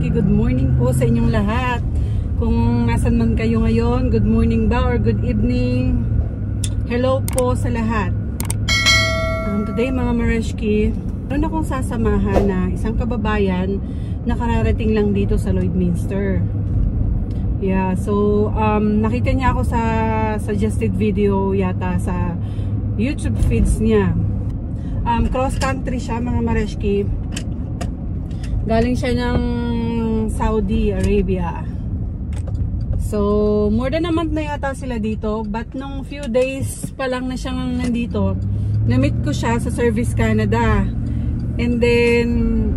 Mareshki, good morning po sa inyong lahat. Kung nasan man kayo ngayon, good morning ba or good evening. Hello po sa lahat. Today mga Mareshki, meron akong sasamahan na isang kababayan na kararating lang dito sa Lloydminster. Yeah, so nakita niya ako sa suggested video yata sa YouTube feeds niya. Cross country siya mga Mareshki. Galing siya ng Saudi Arabia. So, more than a month na yata sila dito. But nung few days pa lang na siyang nandito, na-meet ko siya sa Service Canada. And then,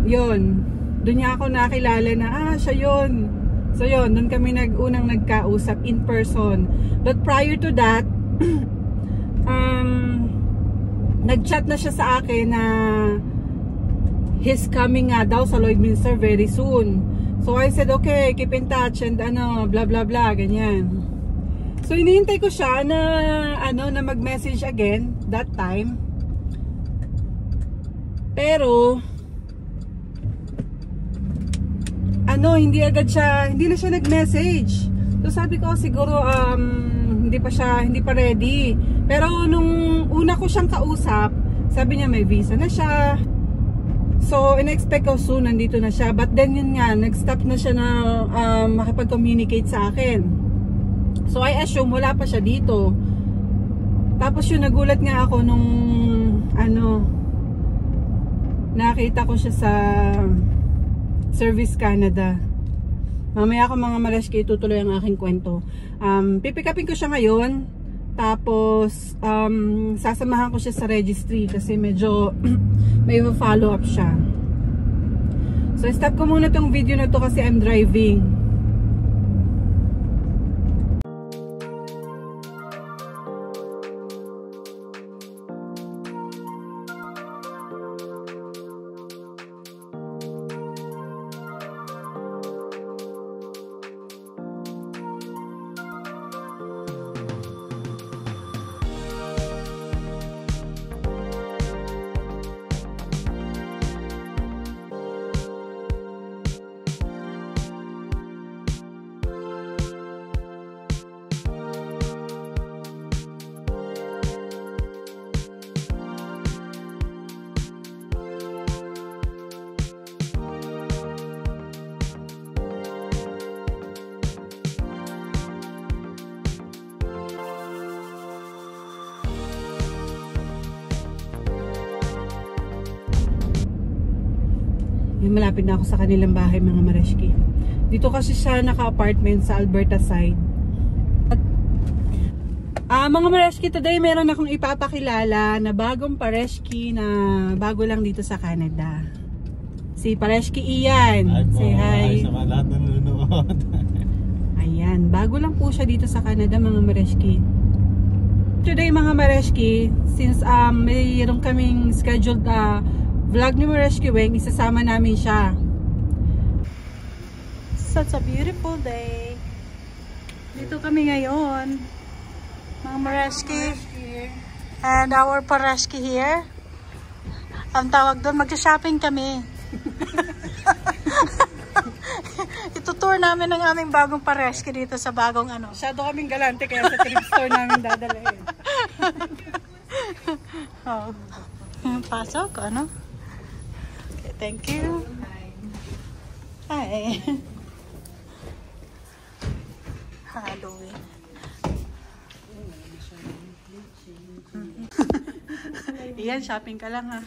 yun. Doon niya ako nakilala na, siya yun. So, yun. Doon kami unang nagkausap in person. But prior to that, nag-chat na siya sa akin na he's coming nga daw sa Lloydminster very soon. So I said, okay, keep in touch and blah blah blah, ganyan. So hinihintay ko siya na na mag-message again that time. Pero hindi na siya nag-message. So sabi ko siguro hindi pa ready. Pero nung una ko siyang kausap, sabi niya may visa na siya. So, in-expect ko soon nandito na siya. But then yun nga, nag-stop na siya na makipag-communicate sa akin. So, I assume wala pa siya dito. Tapos yun, nagulat nga ako nung nakita ko siya sa Service Canada. Mamaya ako mga Mareshki, itutuloy ang aking kwento. Pipikapin ko siya ngayon. Tapos, sasamahan ko siya sa registry kasi medyo may follow up siya. So, stop ko muna tong video na to kasi I'm driving. Malapit na ako sa kanilang bahay mga Mareshki. Dito kasi siya naka-apartment sa Alberta side. At, mga Mareshki, today meron akong ipapakilala na bagong Pareshki na bago lang dito sa Canada. Si Pareshki Ian. Say hi. Sa mga lahat na nanonood. Ayan, bago lang po siya dito sa Canada mga Mareshki. Today mga Mareshki, since mayroon kaming scheduled vlog ni Mareshki Weng, isasama namin siya. Such a beautiful day. Dito kami ngayon, mga Mareshki. And our Pareshki here. Ang tawag doon, mag-shopping kami. Itutour namin ang aming bagong Pareshki dito sa bagong Masyado kaming galante kaya sa thrift store namin dadalahin. Oh. Pasok, Thank you. Hi. Halloween. Iyan, shopping ka lang ha.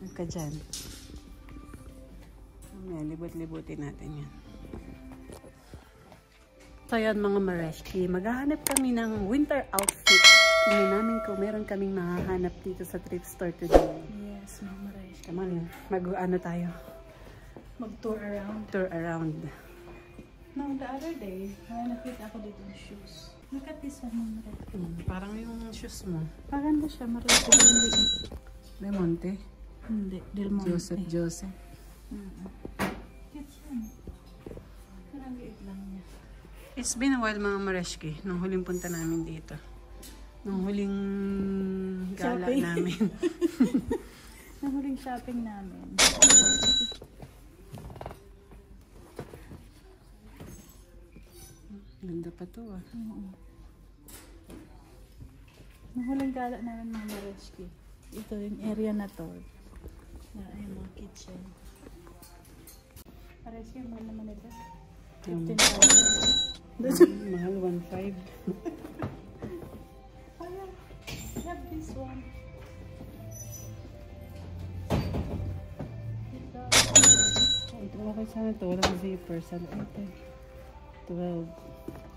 Huwag ka dyan. Libot-libutin natin yan. So yan mga Mareshki, maghahanap kami ng winter outfit. Tingnan namin kung meron kaming mahahanap dito sa thrift store today. Yes, mga Mareshki. Come on, tayo? Mag-tour around. Tour around. No, the other day, nakita ako dito ng shoes. Look at this one, mga Mareshki. Parang yung shoes mo. Maganda siya, Mareshki. Del Monte? Hindi, Del Monte. Joseph. Cute yan. Parang liit lang niya. It's been a while mga Mareshki, nung huling punta namin dito. Nung huling gala namin. Nung huling shopping namin. Ganda pa to ah. Nahulang gala namin mga Mareski. Ito yung area na to. Na ay mga kitchen. Mareski, mahal naman ito. 15,000. Mahal, 1.5. I have this one. Ito okay sana to. Walang zipper. Sana ito. 12.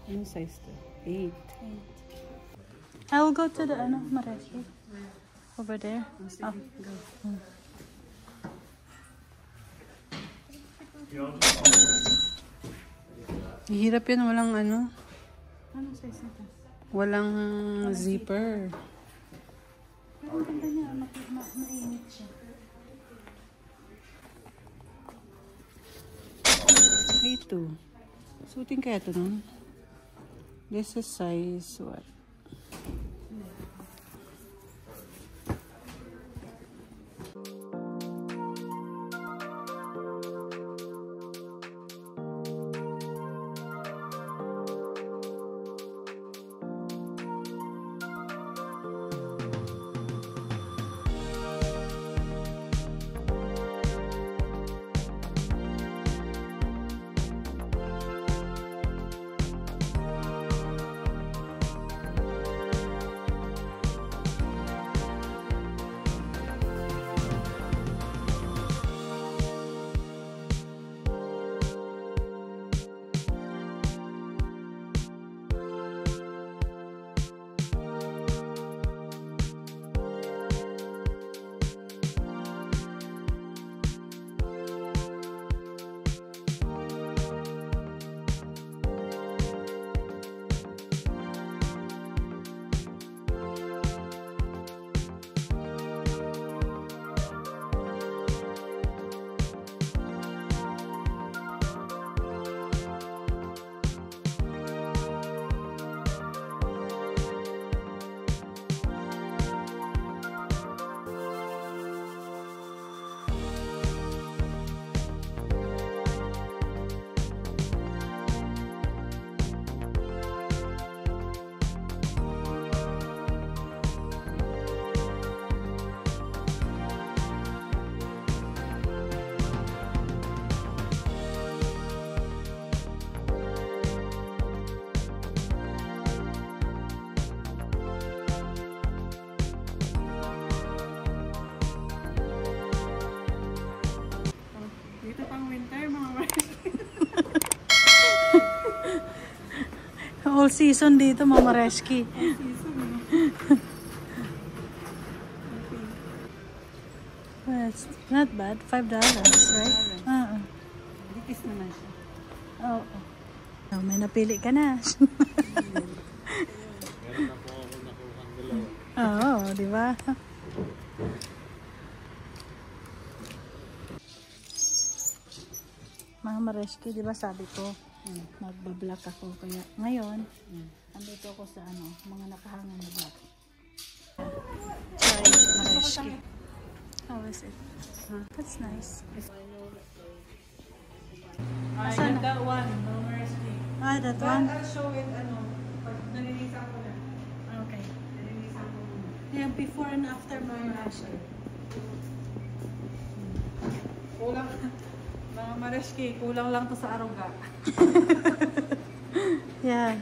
Anong size to? 8. I will go to the Mareski. Over there. Oh. Go. Hirap yun. Walang ano. Anong size nito? Walang zipper. Pero ang ganda niya. Mainit siya. Ito. Suotin kaya ito nun? This is size what? All season dito, Mama Reski. Well, it's not bad. $5, right? Dikis naman siya. Oo. Oh, may napili ka na. Oo, di ba? Mga Mareski, di ba sabi ko, magbablog ako. Kaya ngayon, andito ako sa mga nakahangan na vlog. Try Mareski. How is it? That's nice. Asan na? That one, no Mareski. That one? I'll show it, pag nalinisan ko na. Okay. Nalinisan ko muna. Yeah, before and after Mareski. Kulang. Mga Mareski, kulang lang to sa aruga. Yeah.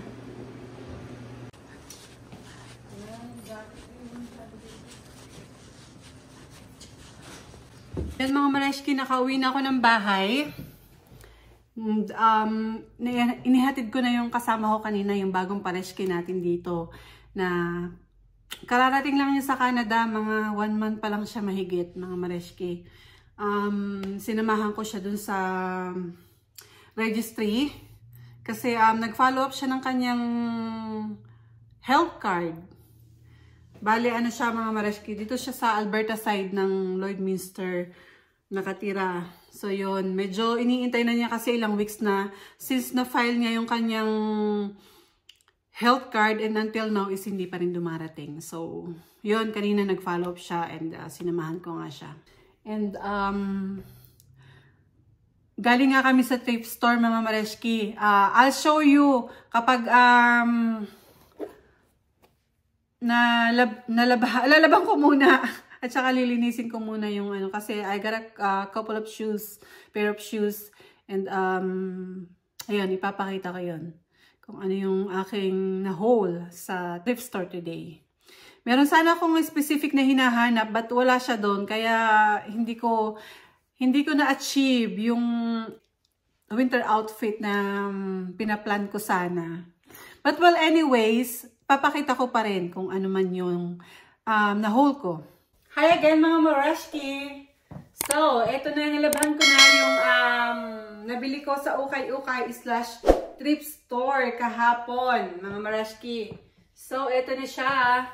Yan mga Mareski, nakauwi na ako ng bahay. Inihatid ko na yung kasama ko kanina, yung bagong Mareski natin dito. Na kararating lang niya sa Canada, mga 1 month pa lang siya mahigit, mga Mareski. Sinamahan ko siya dun sa registry. Kasi nag-follow up siya ng kanyang health card. Bale, ano siya mga Mareski, dito siya sa Alberta side ng Lloydminster nakatira. So yun, medyo iniintay na niya kasi ilang weeks na since na-file niya yung kanyang health card and until now is hindi pa rin dumarating. So yun, kanina nag-follow up siya and sinamahan ko nga siya. And galing nga kami sa thrift store, mga Mareshki. I'll show you kapag lalabang ko muna at saka lilinisin ko muna yung ano, kasi I got a couple of shoes, pair of shoes, and ayun, ipapakita ko yun kung ano yung aking na-haul sa thrift store today. Meron sana akong specific na hinahanap but wala siya doon, kaya hindi ko na-achieve yung winter outfit na pinaplan ko sana. But well, anyways, papakita ko pa rin kung ano man yung na-haul ko. Hi again, mga Mareshki! So, eto na, nilabhan ko na yung nabili ko sa ukay-ukay/thrift store kahapon, mga Mareshki. So, eto na siya.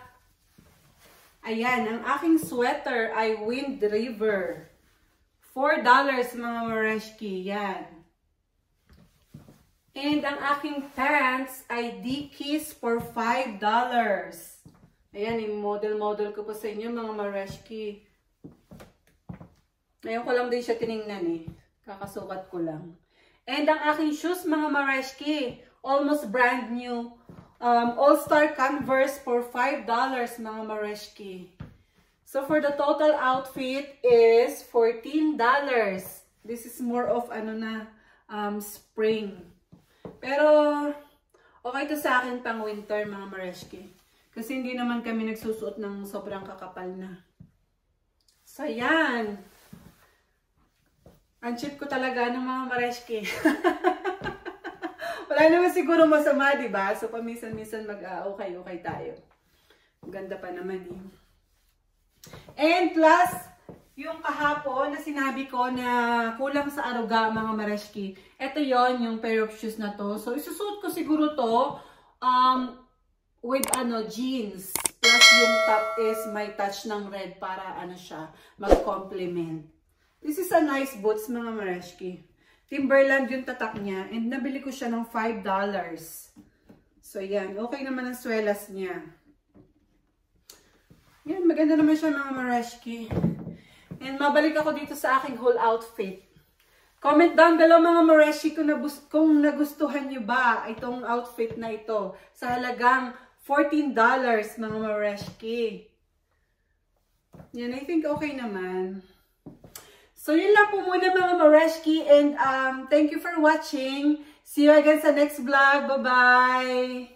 Ayan, ang aking sweater ay Wind River. $4, mga Mareshki. Yan. And ang aking pants ay Dickies for $5. Ayan, yung model ko po sa inyo, mga Mareshki. Ngayon ko lang din siya tinignan eh. Kakasukat ko lang. And ang aking shoes, mga Mareshki, almost brand new. All-Star Converse for $5, mga Mareshki. So for the total outfit is $14. This is more of ano na, spring. Pero okay to sa akin pang winter, mga Mareshki. Kasi hindi naman kami nagsusuot ng sobrang kakapal na. So yan. Ang cheap ko talaga ng mga Mareshki. Wala naman siguro masama, diba? So paminsan-minsan mag-okay tayo. Ganda pa naman eh. And plus, yung kahapon na sinabi ko na kulang sa aruga, mga Mareshki. Ito yon yung pair of shoes na to. So isusuot ko siguro to with jeans. Plus yung top is may touch ng red para ano siya, mag-complement. This is a nice boots, mga Mareshki. Timberland yung tatak niya. And nabili ko siya ng $5. So yan, okay naman ang swelas niya. Yan, maganda naman siya, mga Mareshki. And mabalik ako dito sa aking whole outfit. Comment down below, mga Mareshki, kung nagustuhan nyo ba itong outfit na ito. Sa halagang $14, mga Mareshki. Yan, I think okay naman. So, yun lang po muna, mga Mareshki. And thank you for watching. See you again sa next vlog. Bye-bye!